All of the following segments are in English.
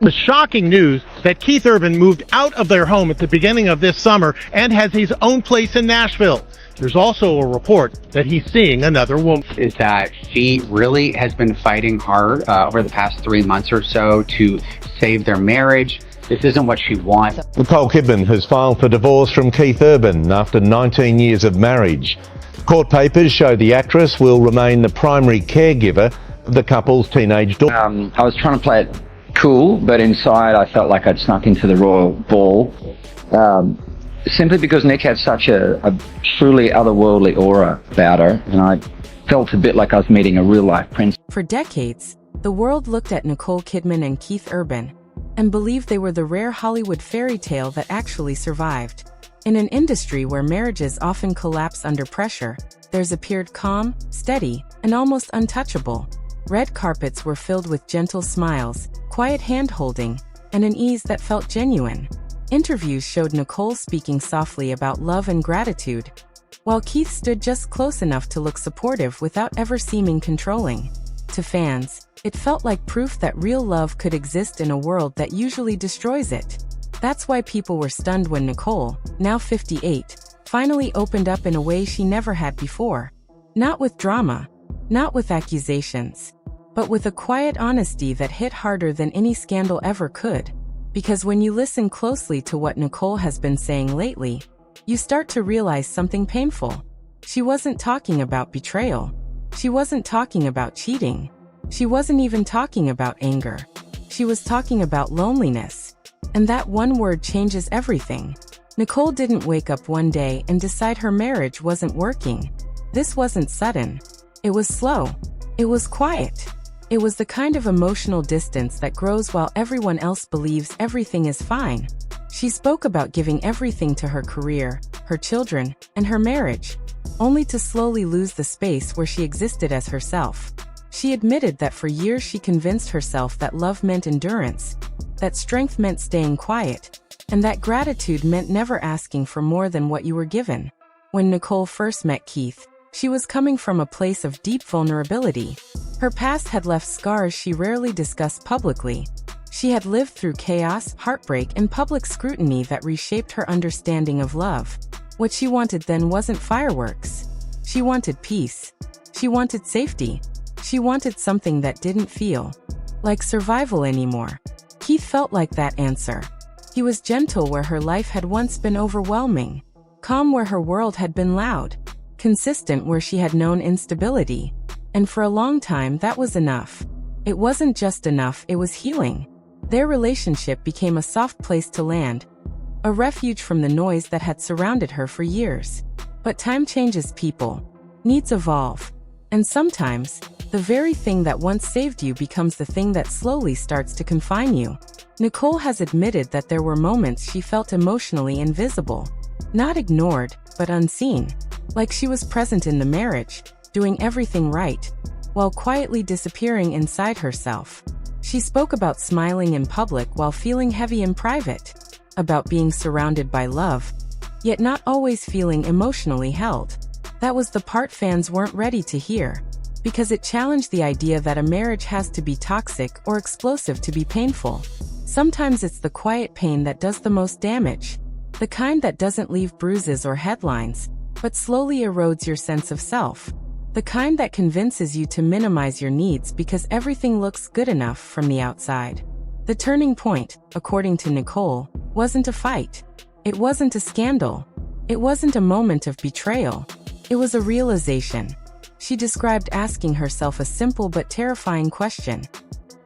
The shocking news that Keith Urban moved out of their home at the beginning of this summer and has his own place in Nashville. There's also a report that he's seeing another woman. Is that she really has been fighting hard over the past 3 months or so to save their marriage. This isn't what she wants. Nicole Kidman has filed for divorce from Keith Urban after 19 years of marriage. Court papers show the actress will remain the primary caregiver of the couple's teenage daughter. I was trying to play it cool, but inside I felt like I'd snuck into the royal ball. Simply because Nick had such a truly otherworldly aura about her, and I felt a bit like I was meeting a real-life prince. For decades, the world looked at Nicole Kidman and Keith Urban and believed they were the rare Hollywood fairy tale that actually survived. In an industry where marriages often collapse under pressure, theirs appeared calm, steady, and almost untouchable. Red carpets were filled with gentle smiles, quiet hand-holding, and an ease that felt genuine. Interviews showed Nicole speaking softly about love and gratitude, while Keith stood just close enough to look supportive without ever seeming controlling. To fans, it felt like proof that real love could exist in a world that usually destroys it. That's why people were stunned when Nicole, now 58, finally opened up in a way she never had before. Not with drama, not with accusations, but with a quiet honesty that hit harder than any scandal ever could. Because when you listen closely to what Nicole has been saying lately, you start to realize something painful. She wasn't talking about betrayal. She wasn't talking about cheating. She wasn't even talking about anger. She was talking about loneliness. And that one word changes everything. Nicole didn't wake up one day and decide her marriage wasn't working. This wasn't sudden. It was slow. It was quiet. It was the kind of emotional distance that grows while everyone else believes everything is fine. She spoke about giving everything to her career, her children, and her marriage, only to slowly lose the space where she existed as herself. She admitted that for years she convinced herself that love meant endurance, that strength meant staying quiet, and that gratitude meant never asking for more than what you were given. When Nicole first met Keith, she was coming from a place of deep vulnerability. Her past had left scars she rarely discussed publicly. She had lived through chaos, heartbreak, and public scrutiny that reshaped her understanding of love. What she wanted then wasn't fireworks. She wanted peace. She wanted safety. She wanted something that didn't feel like survival anymore. Keith felt like that answer. He was gentle where her life had once been overwhelming, calm where her world had been loud, consistent where she had known instability. And for a long time that was enough. It wasn't just enough, it was healing. Their relationship became a soft place to land, a refuge from the noise that had surrounded her for years. But time changes people. Needs evolve. And sometimes, the very thing that once saved you becomes the thing that slowly starts to confine you. Nicole has admitted that there were moments she felt emotionally invisible. Not ignored, but unseen. Like she was present in the marriage, doing everything right, while quietly disappearing inside herself. She spoke about smiling in public while feeling heavy in private, about being surrounded by love, yet not always feeling emotionally held. That was the part fans weren't ready to hear, because it challenged the idea that a marriage has to be toxic or explosive to be painful. Sometimes it's the quiet pain that does the most damage, the kind that doesn't leave bruises or headlines, but slowly erodes your sense of self. The kind that convinces you to minimize your needs because everything looks good enough from the outside. The turning point, according to Nicole, wasn't a fight. It wasn't a scandal. It wasn't a moment of betrayal. It was a realization. She described asking herself a simple but terrifying question.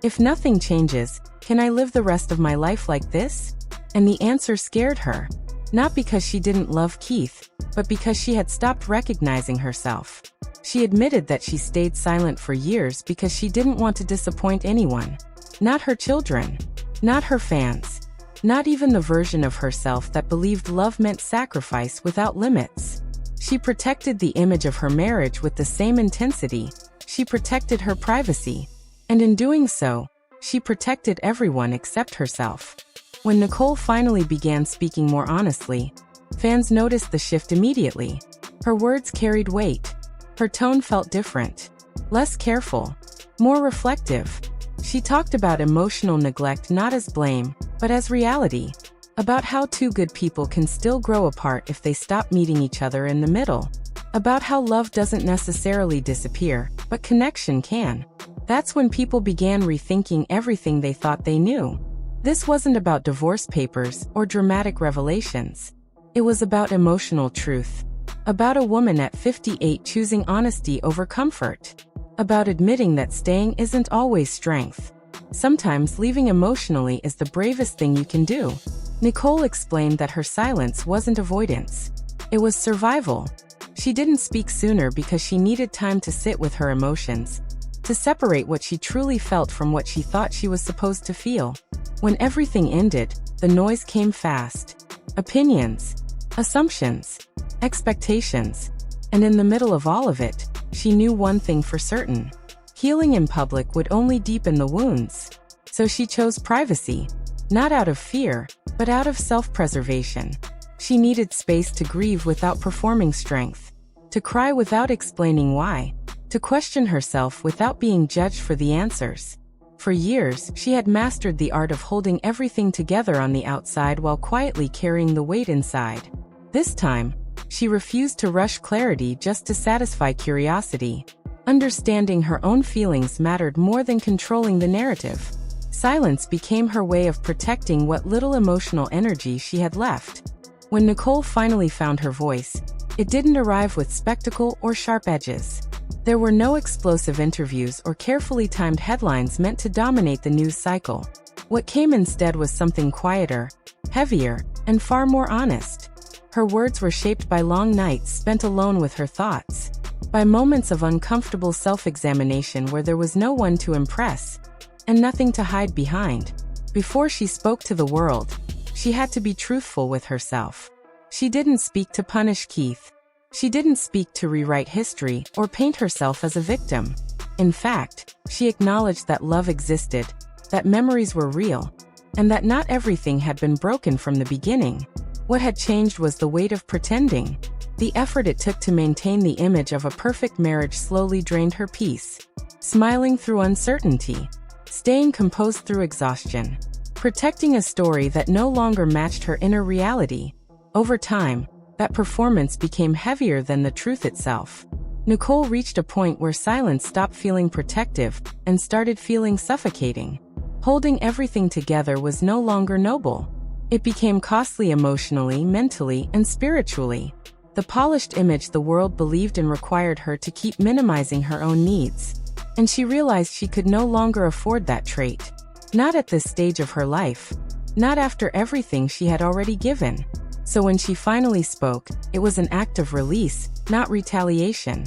If nothing changes, can I live the rest of my life like this? And the answer scared her. Not because she didn't love Keith, but because she had stopped recognizing herself. She admitted that she stayed silent for years because she didn't want to disappoint anyone. Not her children. Not her fans. Not even the version of herself that believed love meant sacrifice without limits. She protected the image of her marriage with the same intensity. She protected her privacy. And in doing so, she protected everyone except herself. When Nicole finally began speaking more honestly, fans noticed the shift immediately. Her words carried weight. Her tone felt different. Less careful. More reflective. She talked about emotional neglect not as blame, but as reality. About how two good people can still grow apart if they stop meeting each other in the middle. About how love doesn't necessarily disappear, but connection can. That's when people began rethinking everything they thought they knew. This wasn't about divorce papers or dramatic revelations. It was about emotional truth. About a woman at 58 choosing honesty over comfort. About admitting that staying isn't always strength. Sometimes leaving emotionally is the bravest thing you can do. Nicole explained that her silence wasn't avoidance. It was survival. She didn't speak sooner because she needed time to sit with her emotions, to separate what she truly felt from what she thought she was supposed to feel. When everything ended, the noise came fast. Opinions, assumptions, expectations. And in the middle of all of it, she knew one thing for certain. Healing in public would only deepen the wounds. So she chose privacy, not out of fear, but out of self-preservation. She needed space to grieve without performing strength, to cry without explaining why, to question herself without being judged for the answers. For years, she had mastered the art of holding everything together on the outside while quietly carrying the weight inside. This time, she refused to rush clarity just to satisfy curiosity. Understanding her own feelings mattered more than controlling the narrative. Silence became her way of protecting what little emotional energy she had left. When Nicole finally found her voice, it didn't arrive with spectacle or sharp edges. There were no explosive interviews or carefully timed headlines meant to dominate the news cycle. What came instead was something quieter, heavier, and far more honest. Her words were shaped by long nights spent alone with her thoughts, by moments of uncomfortable self-examination where there was no one to impress, and nothing to hide behind. Before she spoke to the world, she had to be truthful with herself. She didn't speak to punish Keith. She didn't speak to rewrite history or paint herself as a victim. In fact, she acknowledged that love existed, that memories were real, and that not everything had been broken from the beginning. What had changed was the weight of pretending. The effort it took to maintain the image of a perfect marriage slowly drained her peace. Smiling through uncertainty, staying composed through exhaustion, protecting a story that no longer matched her inner reality. Over time, that performance became heavier than the truth itself. Nicole reached a point where silence stopped feeling protective and started feeling suffocating. Holding everything together was no longer noble. It became costly emotionally, mentally, and spiritually. The polished image the world believed in required her to keep minimizing her own needs. And she realized she could no longer afford that trait. Not at this stage of her life. Not after everything she had already given. So when she finally spoke, it was an act of release, not retaliation.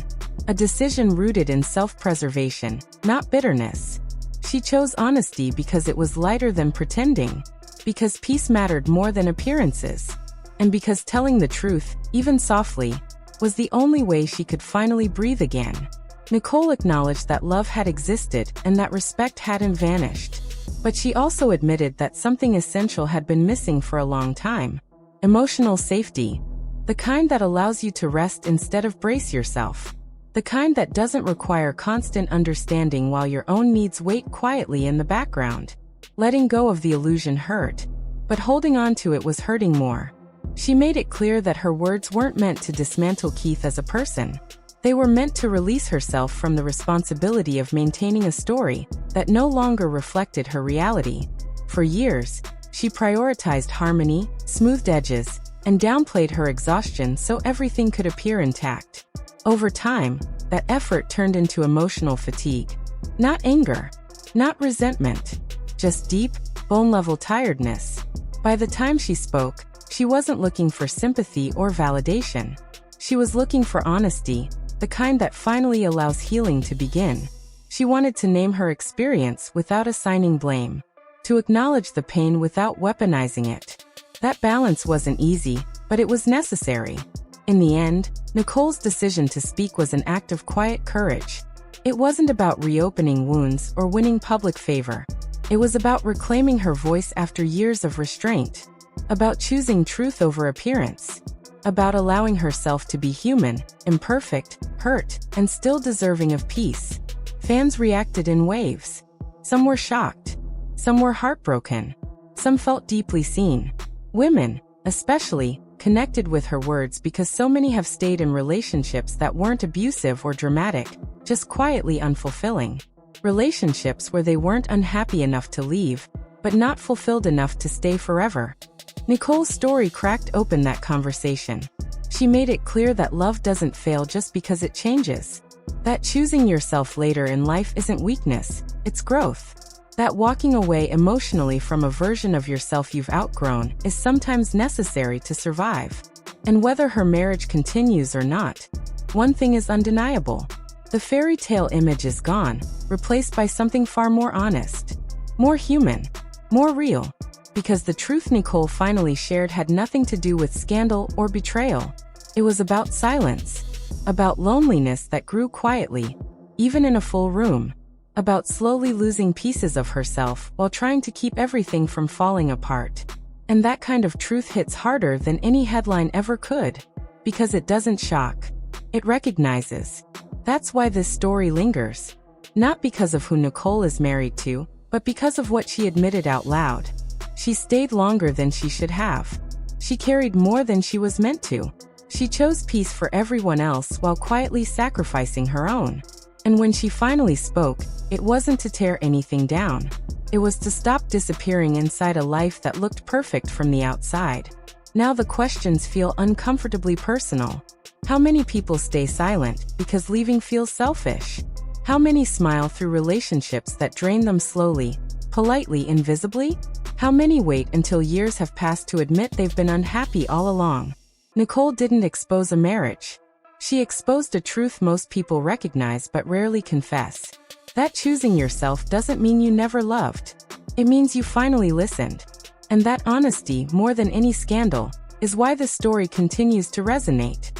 A decision rooted in self-preservation, not bitterness. She chose honesty because it was lighter than pretending, because peace mattered more than appearances, and because telling the truth, even softly, was the only way she could finally breathe again. Nicole acknowledged that love had existed and that respect hadn't vanished. But she also admitted that something essential had been missing for a long time. Emotional safety. The kind that allows you to rest instead of brace yourself. The kind that doesn't require constant understanding while your own needs wait quietly in the background. Letting go of the illusion hurt, but holding on to it was hurting more. She made it clear that her words weren't meant to dismantle Keith as a person. They were meant to release herself from the responsibility of maintaining a story that no longer reflected her reality. For years, she prioritized harmony, smoothed edges, and downplayed her exhaustion so everything could appear intact. Over time, that effort turned into emotional fatigue. Not anger, not resentment, just deep, bone-level tiredness. By the time she spoke, she wasn't looking for sympathy or validation. She was looking for honesty, the kind that finally allows healing to begin. She wanted to name her experience without assigning blame, to acknowledge the pain without weaponizing it. That balance wasn't easy, but it was necessary. In the end, Nicole's decision to speak was an act of quiet courage. It wasn't about reopening wounds or winning public favor. It was about reclaiming her voice after years of restraint, about choosing truth over appearance, about allowing herself to be human, imperfect, hurt, and still deserving of peace. Fans reacted in waves. Some were shocked. Some were heartbroken. Some felt deeply seen. Women, especially, connected with her words because so many have stayed in relationships that weren't abusive or dramatic, just quietly unfulfilling. Relationships where they weren't unhappy enough to leave, but not fulfilled enough to stay forever. Nicole's story cracked open that conversation. She made it clear that love doesn't fail just because it changes. That choosing yourself later in life isn't weakness, it's growth. That walking away emotionally from a version of yourself you've outgrown is sometimes necessary to survive. And whether her marriage continues or not, one thing is undeniable. The fairy tale image is gone, replaced by something far more honest, more human, more real. Because the truth Nicole finally shared had nothing to do with scandal or betrayal. It was about silence, about loneliness that grew quietly, even in a full room, about slowly losing pieces of herself while trying to keep everything from falling apart. And that kind of truth hits harder than any headline ever could, because it doesn't shock. It recognizes. That's why this story lingers. Not because of who Nicole is married to, but because of what she admitted out loud. She stayed longer than she should have. She carried more than she was meant to. She chose peace for everyone else while quietly sacrificing her own. And when she finally spoke, it wasn't to tear anything down. It was to stop disappearing inside a life that looked perfect from the outside. Now the questions feel uncomfortably personal. How many people stay silent because leaving feels selfish? How many smile through relationships that drain them slowly, politely, invisibly? How many wait until years have passed to admit they've been unhappy all along? Nicole didn't expose a marriage. She exposed a truth most people recognize but rarely confess. That choosing yourself doesn't mean you never loved. It means you finally listened. And that honesty, more than any scandal, is why the story continues to resonate.